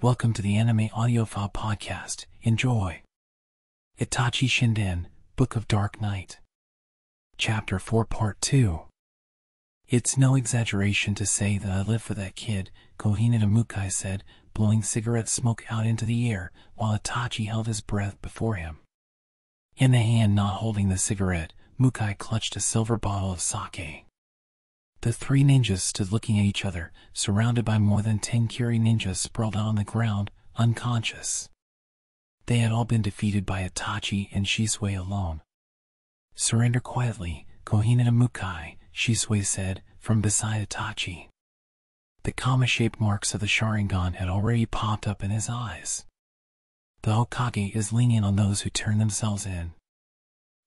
Welcome to the Anime Audiophile Podcast. Enjoy. Itachi Shinden, Book of Dark Night. Chapter 4 Part 2. It's no exaggeration to say that I live for that kid, Kohinata Mukai said, blowing cigarette smoke out into the air, while Itachi held his breath before him. In the hand not holding the cigarette, Mukai clutched a silver bottle of sake. The three ninjas stood looking at each other, surrounded by more than 10 Kiri ninjas sprawled out on the ground, unconscious. They had all been defeated by Itachi and Shisui alone. "Surrender quietly, Kohinata Mukai," Shisui said, from beside Itachi. The comma-shaped marks of the Sharingan had already popped up in his eyes. "The Hokage is lenient on those who turn themselves in.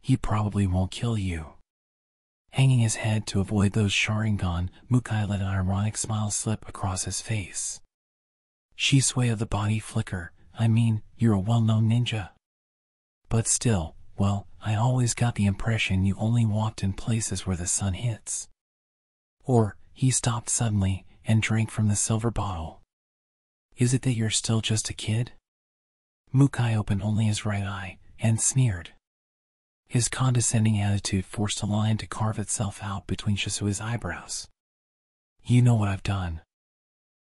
He probably won't kill you." Hanging his head to avoid those Sharingan, Mukai let an ironic smile slip across his face. "Shisui of the body flicker, I mean, you're a well-known ninja. But still, well, I always got the impression you only walked in places where the sun hits." Or, he stopped suddenly, and drank from the silver bottle. "Is it that you're still just a kid?" Mukai opened only his right eye, and sneered. His condescending attitude forced a line to carve itself out between Shisui's eyebrows. "You know what I've done.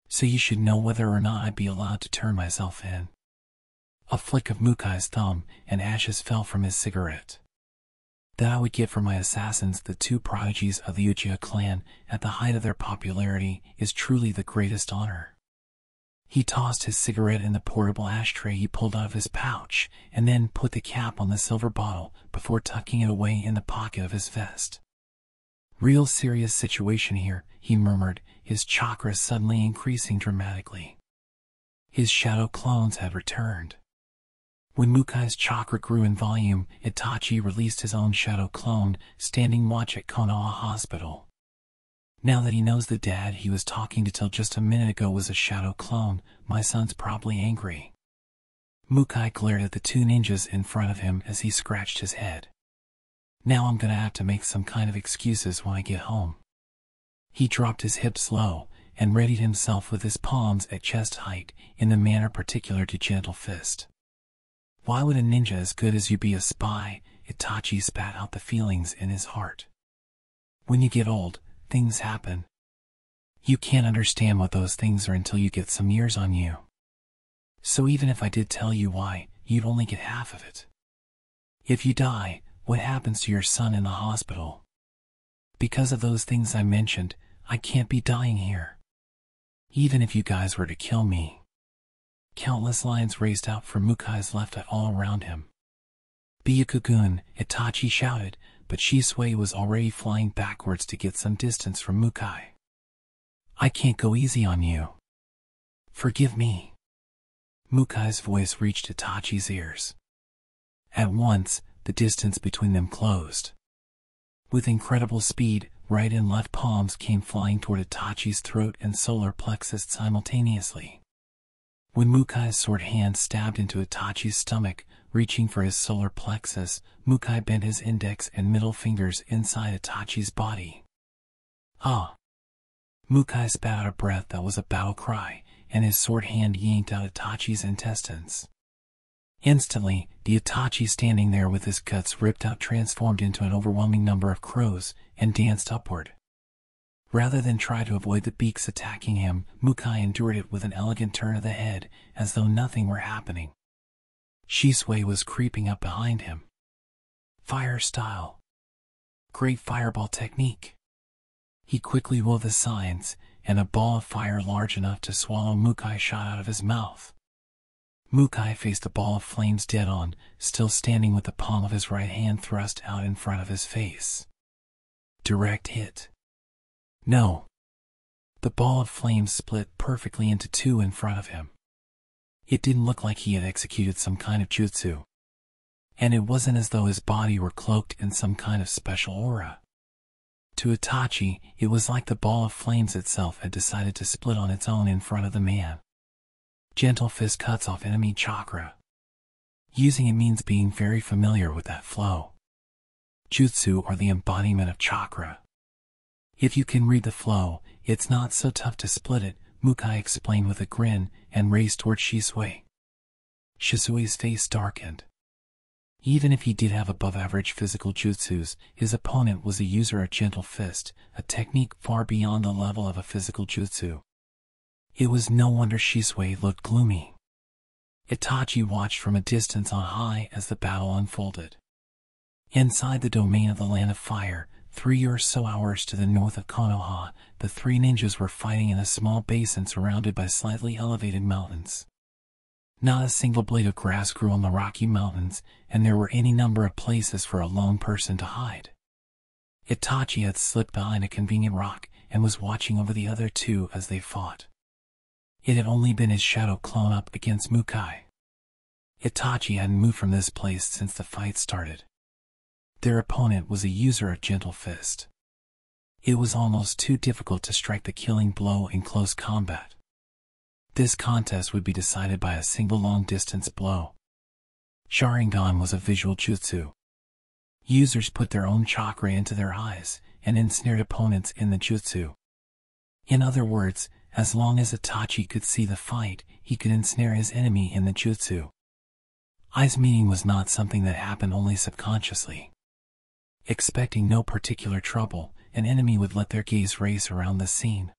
So you should know whether or not I'd be allowed to turn myself in." A flick of Mukai's thumb, and ashes fell from his cigarette. "That I would get for my assassins, the two prodigies of the Uchiha clan, at the height of their popularity, is truly the greatest honor." He tossed his cigarette in the portable ashtray he pulled out of his pouch, and then put the cap on the silver bottle before tucking it away in the pocket of his vest. "Real serious situation here," he murmured, his chakra suddenly increasing dramatically. His shadow clones had returned. When Mukai's chakra grew in volume, Itachi released his own shadow clone, standing watch at Konoha Hospital. Now that he knows the dad he was talking to till just a minute ago was a shadow clone, my son's probably angry. Mukai glared at the two ninjas in front of him as he scratched his head. "Now I'm gonna have to make some kind of excuses when I get home." He dropped his hips low, and readied himself with his palms at chest height, in the manner particular to gentle fist. "Why would a ninja as good as you be a spy?" Itachi spat out the feelings in his heart. "When you get old, things happen. You can't understand what those things are until you get some years on you. So even if I did tell you why, you'd only get half of it. If you die, what happens to your son in the hospital? Because of those things I mentioned, I can't be dying here. Even if you guys were to kill me." Countless lines raced out from Mukai's left eye all around him. "Byakugun," Itachi shouted, but Shisui was already flying backwards to get some distance from Mukai. "I can't go easy on you. Forgive me." Mukai's voice reached Itachi's ears. At once, the distance between them closed. With incredible speed, right and left palms came flying toward Itachi's throat and solar plexus simultaneously. When Mukai's sword hand stabbed into Itachi's stomach, reaching for his solar plexus, Mukai bent his index and middle fingers inside Itachi's body. "Ah!" Mukai spat out a breath that was a battle cry, and his sword hand yanked out Itachi's intestines. Instantly, the Itachi standing there with his guts ripped out transformed into an overwhelming number of crows, and danced upward. Rather than try to avoid the beaks attacking him, Mukai endured it with an elegant turn of the head, as though nothing were happening. Shisui was creeping up behind him. "Fire style. Great fireball technique." He quickly wove the signs, and a ball of fire large enough to swallow Mukai shot out of his mouth. Mukai faced the ball of flames dead on, still standing with the palm of his right hand thrust out in front of his face. Direct hit. No. The ball of flames split perfectly into two in front of him. It didn't look like he had executed some kind of jutsu. And it wasn't as though his body were cloaked in some kind of special aura. To Itachi, it was like the ball of flames itself had decided to split on its own in front of the man. Gentle fist cuts off enemy chakra. Using it means being very familiar with that flow. Jutsu are the embodiment of chakra. If you can read the flow, it's not so tough to split it, Mukai explained with a grin and raced toward Shisui. Shisui's face darkened. Even if he did have above-average physical jutsus, his opponent was a user of Gentle Fist, a technique far beyond the level of a physical jutsu. It was no wonder Shisui looked gloomy. Itachi watched from a distance on high as the battle unfolded. Inside the domain of the Land of Fire, 3 or so hours to the north of Konoha, the three ninjas were fighting in a small basin surrounded by slightly elevated mountains. Not a single blade of grass grew on the Rocky Mountains, and there were any number of places for a lone person to hide. Itachi had slipped behind a convenient rock and was watching over the other two as they fought. It had only been his shadow clone up against Mukai. Itachi hadn't moved from this place since the fight started. Their opponent was a user of Gentle Fist. It was almost too difficult to strike the killing blow in close combat. This contest would be decided by a single long-distance blow. Sharingan was a visual jutsu. Users put their own chakra into their eyes and ensnared opponents in the jutsu. In other words, as long as Itachi could see the fight, he could ensnare his enemy in the jutsu. Eyes meaning was not something that happened only subconsciously. Expecting no particular trouble, an enemy would let their gaze race around the scene.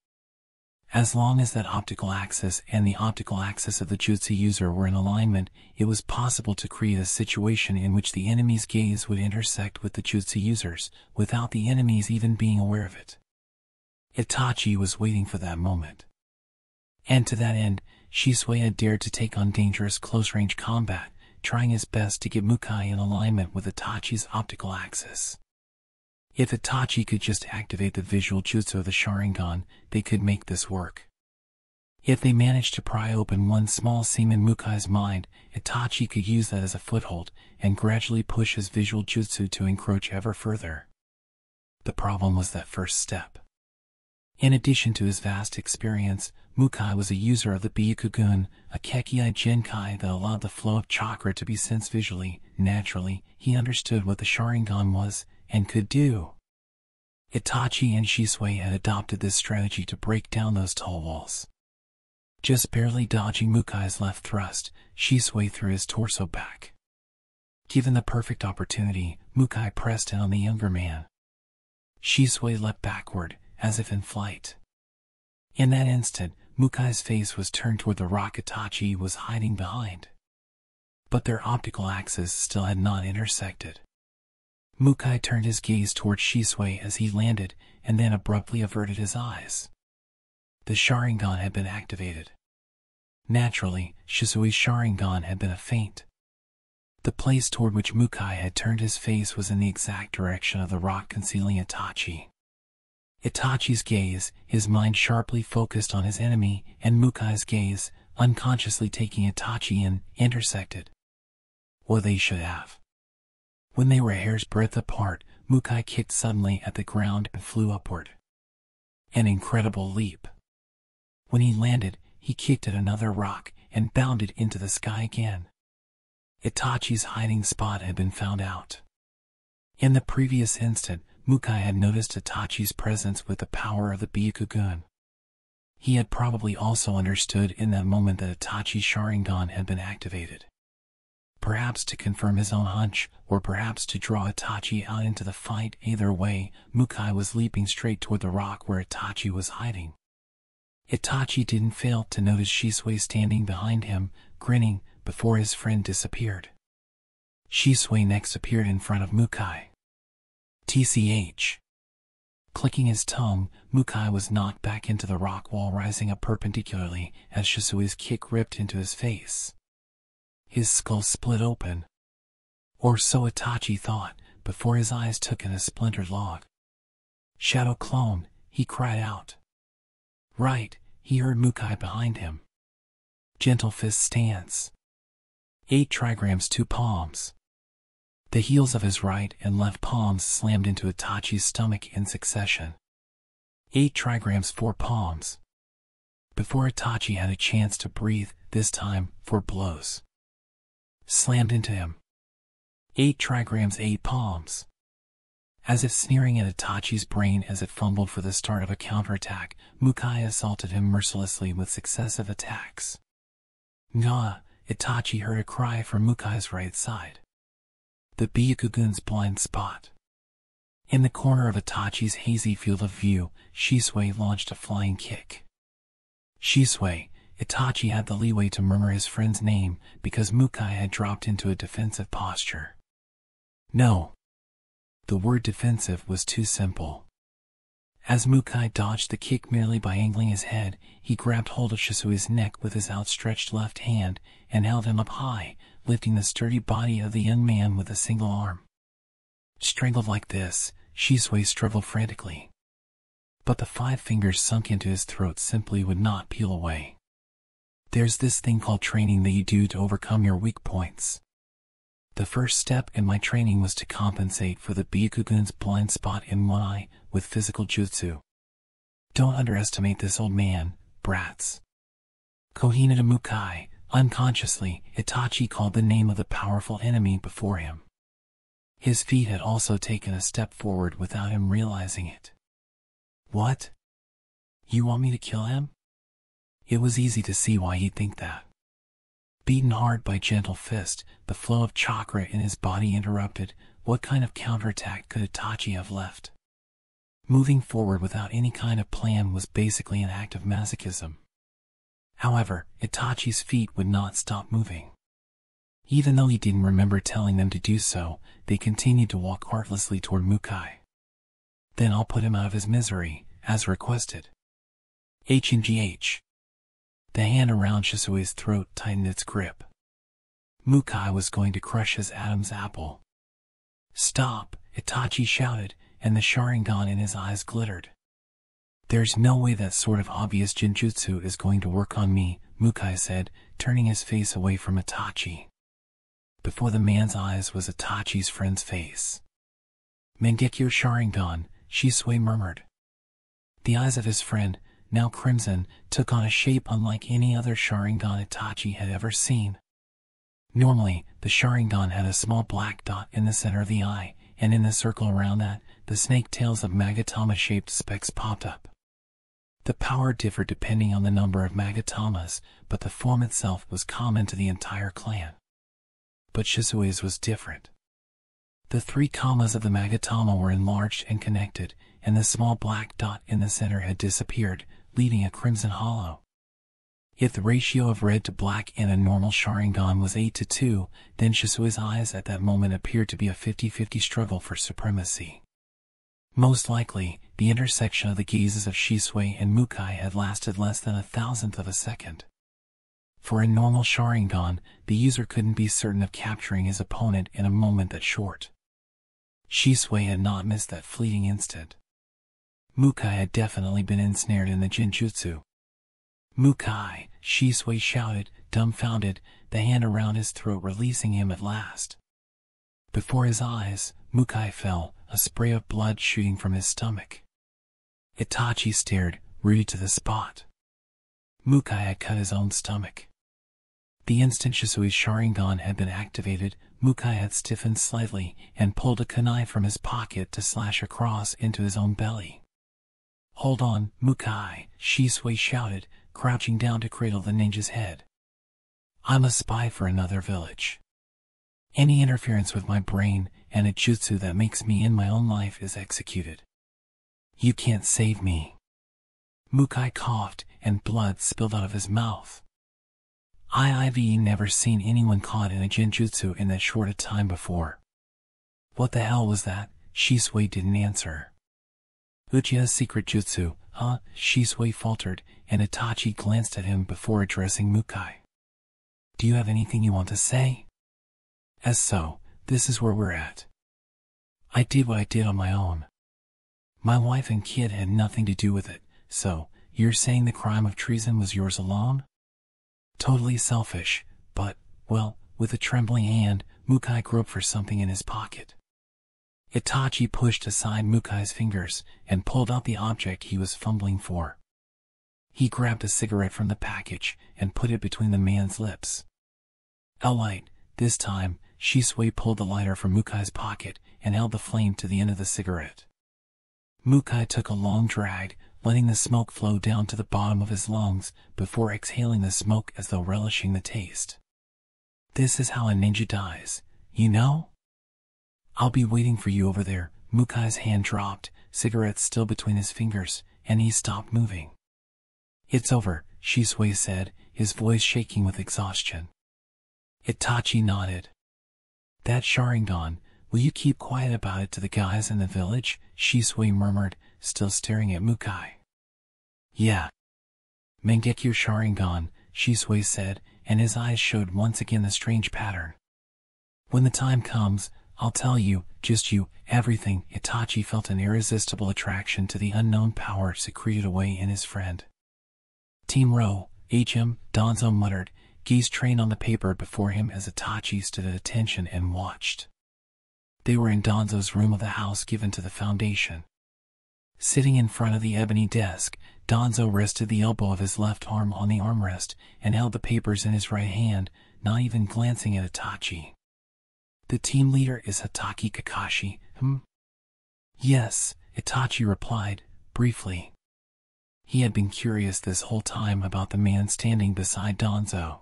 As long as that optical axis and the optical axis of the jutsu user were in alignment, it was possible to create a situation in which the enemy's gaze would intersect with the jutsu user's, without the enemies even being aware of it. Itachi was waiting for that moment. And to that end, Shisui had dared to take on dangerous close-range combat, trying his best to get Mukai in alignment with Itachi's optical axis. If Itachi could just activate the visual jutsu of the Sharingan, they could make this work. If they managed to pry open one small seam in Mukai's mind, Itachi could use that as a foothold and gradually push his visual jutsu to encroach ever further. The problem was that first step. In addition to his vast experience, Mukai was a user of the Byakugan, a Kekkei Genkai that allowed the flow of chakra to be sensed visually. Naturally, he understood what the Sharingan was and could do. Itachi and Shisui had adopted this strategy to break down those tall walls. Just barely dodging Mukai's left thrust, Shisui threw his torso back. Given the perfect opportunity, Mukai pressed in on the younger man. Shisui leapt backward, as if in flight. In that instant, Mukai's face was turned toward the rock Itachi was hiding behind. But their optical axes still had not intersected. Mukai turned his gaze toward Shisui as he landed, and then abruptly averted his eyes. The Sharingan had been activated. Naturally, Shisui's Sharingan had been a feint. The place toward which Mukai had turned his face was in the exact direction of the rock concealing Itachi. Itachi's gaze, his mind sharply focused on his enemy, and Mukai's gaze, unconsciously taking Itachi in, intersected. Or they should have. When they were a hair's breadth apart, Mukai kicked suddenly at the ground and flew upward. An incredible leap. When he landed, he kicked at another rock and bounded into the sky again. Itachi's hiding spot had been found out. In the previous instant, Mukai had noticed Itachi's presence with the power of the Byakugan. He had probably also understood in that moment that Itachi's Sharingan had been activated. Perhaps to confirm his own hunch, or perhaps to draw Itachi out into the fight. Either way, Mukai was leaping straight toward the rock where Itachi was hiding. Itachi didn't fail to notice Shisui standing behind him, grinning, before his friend disappeared. Shisui next appeared in front of Mukai. TCH. Clicking his tongue, Mukai was knocked back into the rock wall, rising up perpendicularly as Shisui's kick ripped into his face. His skull split open. Or so Itachi thought, before his eyes took in a splintered log. "Shadow clone," he cried out. Right, he heard Mukai behind him. Gentle Fist stance. 8 trigrams 2 palms. The heels of his right and left palms slammed into Itachi's stomach in succession. 8 trigrams 4 palms. Before Itachi had a chance to breathe, this time, 4 blows slammed into him. 8 trigrams 8 palms. As if sneering at Itachi's brain as it fumbled for the start of a counterattack, Mukai assaulted him mercilessly with successive attacks. Nga! Itachi heard a cry from Mukai's right side. The Byakugan's blind spot. In the corner of Itachi's hazy field of view, Shisui launched a flying kick. Shisui, Itachi had the leeway to murmur his friend's name because Mukai had dropped into a defensive posture. No. The word defensive was too simple. As Mukai dodged the kick merely by angling his head, he grabbed hold of Shisui's neck with his outstretched left hand and held him up high, lifting the sturdy body of the young man with a single arm. Strangled like this, Shisui struggled frantically. But the 5 fingers sunk into his throat simply would not peel away. There's this thing called training that you do to overcome your weak points. The first step in my training was to compensate for the Byakugan's blind spot in one eye with physical jutsu. Don't underestimate this old man, brats. Kohina to Mukai, unconsciously, Itachi called the name of the powerful enemy before him. His feet had also taken a step forward without him realizing it. What? You want me to kill him? It was easy to see why he'd think that. Beaten hard by gentle fist, the flow of chakra in his body interrupted. What kind of counterattack could Itachi have left? Moving forward without any kind of plan was basically an act of masochism. However, Itachi's feet would not stop moving. Even though he didn't remember telling them to do so, they continued to walk heartlessly toward Mukai. Then I'll put him out of his misery, as requested. H&GH. The hand around Shisui's throat tightened its grip. Mukai was going to crush his Adam's apple. Stop! Itachi shouted, and the Sharingan in his eyes glittered. There's no way that sort of obvious genjutsu is going to work on me, Mukai said, turning his face away from Itachi. Before the man's eyes was Itachi's friend's face. Mangekyo Sharingan, Shisui murmured. The eyes of his friend, now crimson, took on a shape unlike any other Sharingan Itachi had ever seen. Normally, the Sharingan had a small black dot in the center of the eye, and in the circle around that, the snake tails of Magatama-shaped specks popped up. The power differed depending on the number of Magatamas, but the form itself was common to the entire clan. But Shisui's was different. The 3 commas of the Magatama were enlarged and connected, and the small black dot in the center had disappeared, leaving a crimson hollow. If the ratio of red to black in a normal Sharingan was 8-2, then Shisui's eyes at that moment appeared to be a 50-50 struggle for supremacy. Most likely, the intersection of the gazes of Shisui and Mukai had lasted less than 1,000th of a second. For a normal Sharingan, the user couldn't be certain of capturing his opponent in a moment that short. Shisui had not missed that fleeting instant. Mukai had definitely been ensnared in the genjutsu. Mukai, Shisui shouted, dumbfounded, the hand around his throat releasing him at last. Before his eyes, Mukai fell, a spray of blood shooting from his stomach. Itachi stared, rooted to the spot. Mukai had cut his own stomach. The instant Shisui's Sharingan had been activated, Mukai had stiffened slightly and pulled a kunai from his pocket to slash across into his own belly. Hold on, Mukai, Shisui shouted, crouching down to cradle the ninja's head. I'm a spy for another village. Any interference with my brain and a jutsu that makes me end my own life is executed. You can't save me. Mukai coughed, and blood spilled out of his mouth. I've never seen anyone caught in a genjutsu in that short a time before. What the hell was that? Shisui didn't answer. Uchiha's secret jutsu, huh? Shisui faltered, and Itachi glanced at him before addressing Mukai. Do you have anything you want to say? As so, this is where we're at. I did what I did on my own. My wife and kid had nothing to do with it, so, you're saying the crime of treason was yours alone? Totally selfish, but, well, with a trembling hand, Mukai groped for something in his pocket. Itachi pushed aside Mukai's fingers and pulled out the object he was fumbling for. He grabbed a cigarette from the package and put it between the man's lips. A light. This time, Shisui pulled the lighter from Mukai's pocket and held the flame to the end of the cigarette. Mukai took a long drag, letting the smoke flow down to the bottom of his lungs before exhaling the smoke as though relishing the taste. "This is how a ninja dies, you know? I'll be waiting for you over there." Mukai's hand dropped, cigarette still between his fingers, and he stopped moving. "It's over," Shisui said, his voice shaking with exhaustion. Itachi nodded. "That Sharingan, will you keep quiet about it to the guys in the village?" Shisui murmured, still staring at Mukai. "Yeah. Mangekyo Sharingan," Shisui said, and his eyes showed once again the strange pattern. "When the time comes, I'll tell you, just you, everything." Itachi felt an irresistible attraction to the unknown power secreted away in his friend. "Team Row, HM," Danzo muttered, gaze trained on the paper before him as Itachi stood at attention and watched. They were in Danzo's room of the house given to the Foundation. Sitting in front of the ebony desk, Danzo rested the elbow of his left arm on the armrest and held the papers in his right hand, not even glancing at Itachi. "The team leader is Hatake Kakashi, "Yes," Itachi replied, briefly. He had been curious this whole time about the man standing beside Danzo.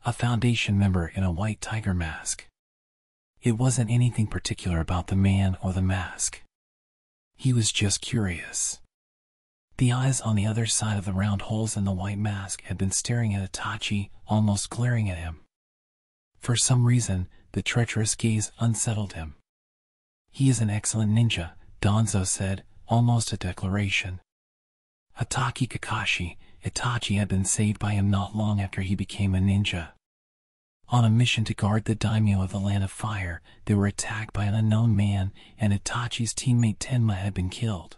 A Foundation member in a white tiger mask. It wasn't anything particular about the man or the mask. He was just curious. The eyes on the other side of the round holes in the white mask had been staring at Itachi, almost glaring at him. For some reason, the treacherous gaze unsettled him. "He is an excellent ninja," Danzo said, almost a declaration. Hatake Kakashi, Itachi had been saved by him not long after he became a ninja. On a mission to guard the daimyo of the Land of Fire, they were attacked by an unknown man, and Itachi's teammate Tenma had been killed.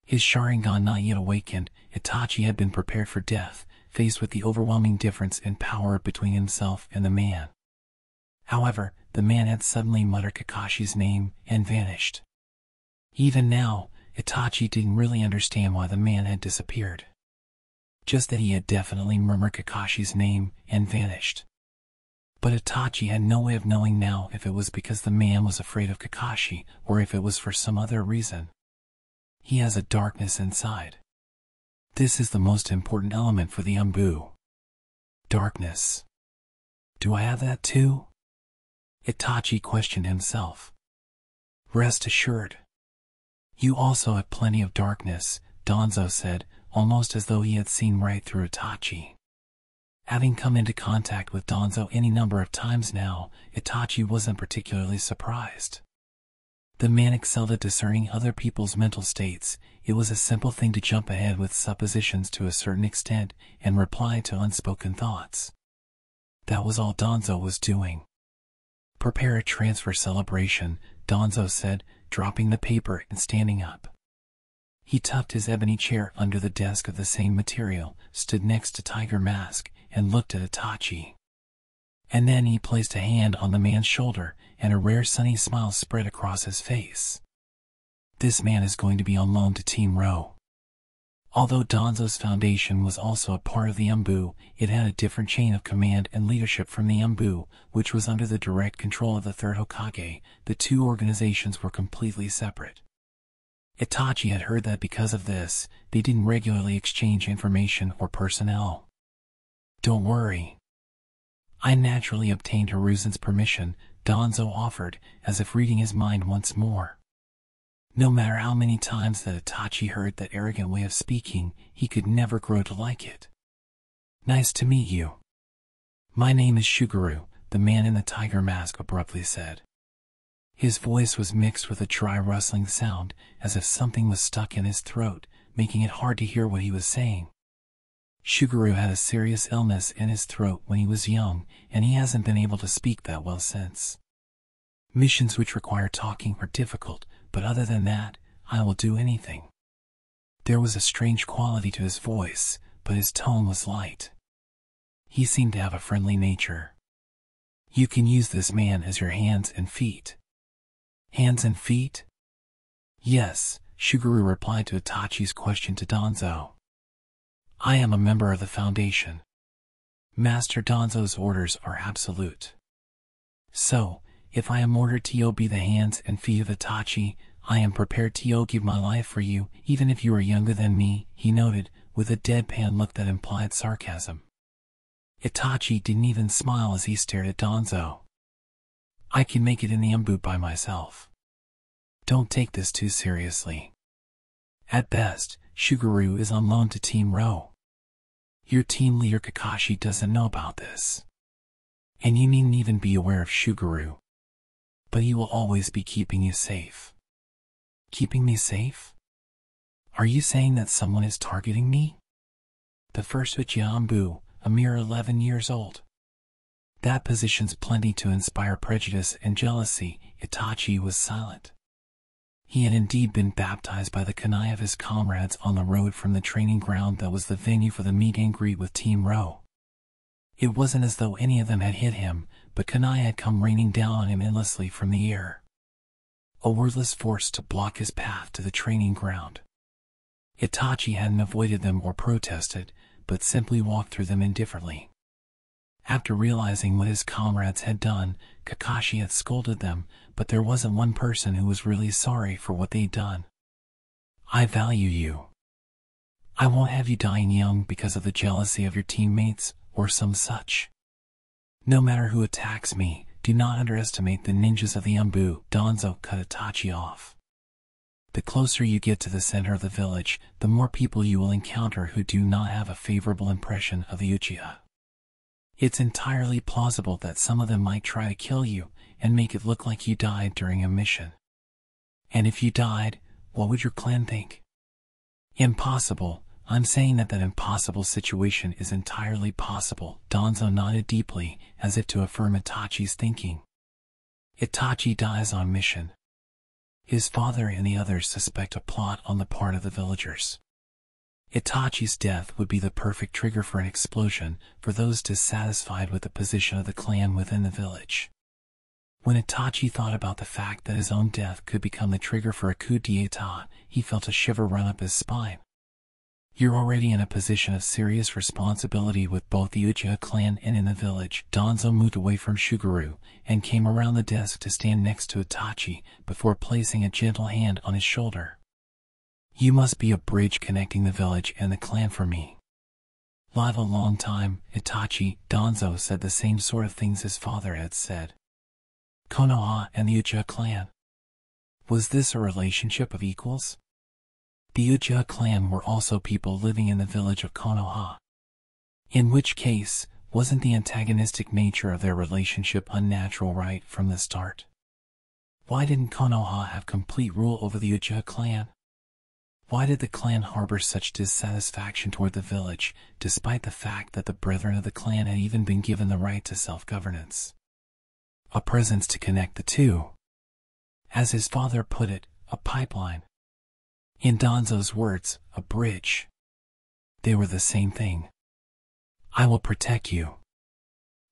His Sharingan not yet awakened, Itachi had been prepared for death, faced with the overwhelming difference in power between himself and the man. However, the man had suddenly muttered Kakashi's name and vanished. Even now, Itachi didn't really understand why the man had disappeared. Just that he had definitely murmured Kakashi's name and vanished. But Itachi had no way of knowing now if it was because the man was afraid of Kakashi or if it was for some other reason. He has a darkness inside. This is the most important element for the Umbu. Darkness. Do I have that too? Itachi questioned himself. Rest assured. You also have plenty of darkness, Danzo said, almost as though he had seen right through Itachi. Having come into contact with Danzo any number of times now, Itachi wasn't particularly surprised. The man excelled at discerning other people's mental states. It was a simple thing to jump ahead with suppositions to a certain extent and reply to unspoken thoughts. That was all Danzo was doing. Prepare a transfer celebration, Danzo said, dropping the paper and standing up. He tucked his ebony chair under the desk of the same material, stood next to Tiger Mask, and looked at Itachi. And then he placed a hand on the man's shoulder, and a rare sunny smile spread across his face. This man is going to be on loan to Team Row. Although Danzo's foundation was also a part of the Umbu, it had a different chain of command and leadership from the Umbu, which was under the direct control of the third Hokage. The two organizations were completely separate. Itachi had heard that because of this, they didn't regularly exchange information or personnel. Don't worry. I naturally obtained Hiruzen's permission, Danzo offered, as if reading his mind once more. No matter how many times that Itachi heard that arrogant way of speaking, he could never grow to like it. Nice to meet you. My name is Shuguru, the man in the tiger mask abruptly said. His voice was mixed with a dry rustling sound, as if something was stuck in his throat, making it hard to hear what he was saying. Shuguru had a serious illness in his throat when he was young, and he hasn't been able to speak that well since. Missions which require talking are difficult, but other than that, I will do anything. There was a strange quality to his voice, but his tone was light. He seemed to have a friendly nature. You can use this man as your hands and feet. Hands and feet? Yes, Shuguru replied to Itachi's question to Danzo. I am a member of the Foundation. Master Danzo's orders are absolute. So, If I am ordered to be the hands and feet of Itachi, I am prepared to give my life for you, even if you are younger than me, he noted, with a deadpan look that implied sarcasm. Itachi didn't even smile as he stared at Danzo. I can make it in the Embu by myself. Don't take this too seriously. At best, Shuguru is on loan to Team Ro. Your team leader Kakashi doesn't know about this. And you needn't even be aware of Shuguru. But he will always be keeping you safe. Keeping me safe? Are you saying that someone is targeting me? The first Uchiha Embu, a mere 11 years old. That position's plenty to inspire prejudice and jealousy. Itachi was silent. He had indeed been baptized by the kunai of his comrades on the road from the training ground that was the venue for the meet and greet with Team Ro. It wasn't as though any of them had hit him, but kunai had come raining down on him endlessly from the air. A wordless force to block his path to the training ground. Itachi hadn't avoided them or protested, but simply walked through them indifferently. After realizing what his comrades had done, Kakashi had scolded them, but there wasn't one person who was really sorry for what they'd done. I value you. I won't have you dying young because of the jealousy of your teammates, or some such. No matter who attacks me, do not underestimate the ninjas of the Embu. Danzo cut Itachi off. The closer you get to the center of the village, the more people you will encounter who do not have a favorable impression of the Uchiha. It's entirely plausible that some of them might try to kill you, and make it look like you died during a mission. And if you died, what would your clan think? Impossible. I'm saying that impossible situation is entirely possible. Danzo nodded deeply, as if to affirm Itachi's thinking. Itachi dies on mission. His father and the others suspect a plot on the part of the villagers. Itachi's death would be the perfect trigger for an explosion for those dissatisfied with the position of the clan within the village. When Itachi thought about the fact that his own death could become the trigger for a coup d'etat, he felt a shiver run up his spine. You're already in a position of serious responsibility with both the Uchiha clan and in the village. Danzo moved away from Shuguru and came around the desk to stand next to Itachi before placing a gentle hand on his shoulder. You must be a bridge connecting the village and the clan for me. Live a long time, Itachi. Danzo said the same sort of things his father had said. Konoha and the Uchiha clan. Was this a relationship of equals? The Uchiha clan were also people living in the village of Konoha. In which case, wasn't the antagonistic nature of their relationship unnatural right from the start? Why didn't Konoha have complete rule over the Uchiha clan? Why did the clan harbor such dissatisfaction toward the village, despite the fact that the brethren of the clan had even been given the right to self-governance? A presence to connect the two. As his father put it, a pipeline. In Danzo's words, a bridge. They were the same thing. I will protect you.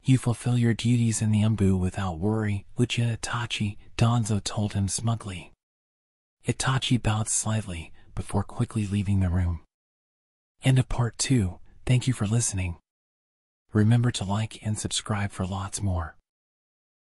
You fulfill your duties in the Embu without worry, Uchiha Itachi, Danzo told him smugly. Itachi bowed slightly, before quickly leaving the room. End of part 2. Thank you for listening. Remember to like and subscribe for lots more.